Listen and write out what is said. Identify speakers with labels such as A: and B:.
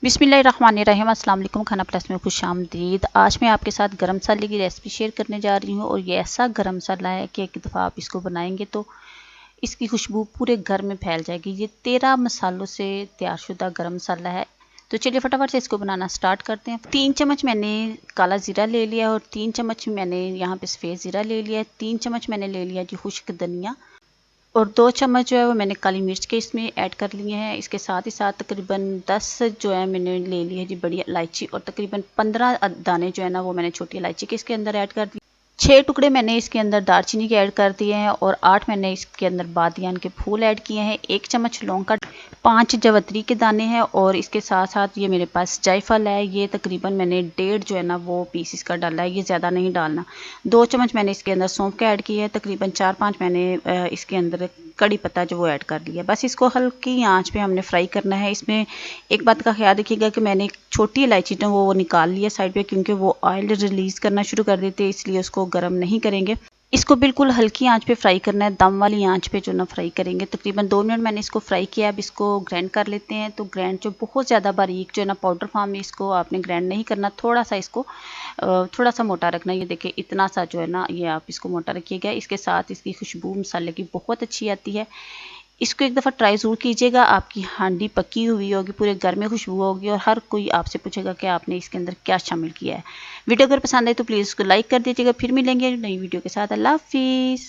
A: बिस्मिल्लाहिर्रहमानिर्रहीम। अस्सलाम वालेकुम। खाना प्लस में खुशामदीद। आज मैं आपके साथ गरम मसाले की रेसिपी शेयर करने जा रही हूँ और ये ऐसा गरम मसाला है कि एक दफ़ा आप इसको बनाएंगे तो इसकी खुशबू पूरे घर में फैल जाएगी। ये 13 मसालों से तैयारशुदा गरम मसाला है। तो चलिए फटाफट से इसको बनाना स्टार्ट करते हैं। 3 चम्मच मैंने काला ज़ीरा ले लिया और 3 चम्मच मैंने यहाँ पे सफ़ेद ज़ीरा ले लिया है। 3 चम्मच मैंने ले लिया जी खुश्क धनिया और 2 चम्मच जो है वो मैंने काली मिर्च के इसमें ऐड कर लिए हैं। इसके साथ ही साथ तकरीबन 10 जो है मैंने ले ली है जी बड़ी इलायची और तकरीबन 15 दाने जो है ना वो मैंने छोटी इलायची के इसके अंदर ऐड कर दिए। 6 टुकड़े मैंने इसके अंदर दालचीनी के ऐड कर दिए हैं और 8 मैंने इसके अंदर बादियान के फूल ऐड किए हैं। 1 चम्मच लौंग का, 5 जवत्री के दाने हैं और इसके साथ साथ ये मेरे पास जायफल है। ये तकरीबन मैंने 1.5 जो है ना वो पीस इसका डाला है, ये ज़्यादा नहीं डालना। 2 चम्मच मैंने इसके अंदर सौंफ का ऐड किया है। तकरीबन 4-5 मैंने इसके अंदर कड़ी पत्ता जो वो ऐड कर लिया। बस इसको हल्की आंच पे हमने फ्राई करना है। इसमें एक बात का ख्याल रखिएगा कि मैंने एक छोटी इलायची तो वो निकाल लिया साइड पे, क्योंकि वो ऑयल रिलीज़ करना शुरू कर देते हैं, इसलिए उसको गर्म नहीं करेंगे। इसको बिल्कुल हल्की आंच पे फ्राई करना है, दम वाली आंच पे जो ना फ्राई करेंगे। तकरीबन 2 मिनट मैंने इसको फ्राई किया। अब इसको ग्राइंड कर लेते हैं। तो ग्राइंड जो बहुत ज़्यादा बारीक जो है ना पाउडर फॉर्म में इसको आपने ग्राइंड नहीं करना, थोड़ा सा इसको थोड़ा सा मोटा रखना। ये देखिए इतना सा जो है ना ये आप इसको मोटा रखिएगा। इसके साथ इसकी खुशबू मसाले की बहुत अच्छी आती है। इसको एक दफ़ा ट्राई ज़रूर कीजिएगा। आपकी हांडी पकी हुई होगी, पूरे घर में खुशबू होगी और हर कोई आपसे पूछेगा कि आपने इसके अंदर क्या शामिल किया है। वीडियो अगर पसंद आए तो प्लीज़ उसको लाइक कर दीजिएगा। फिर मिलेंगे नई वीडियो के साथ। अल्लाह हाफिज़।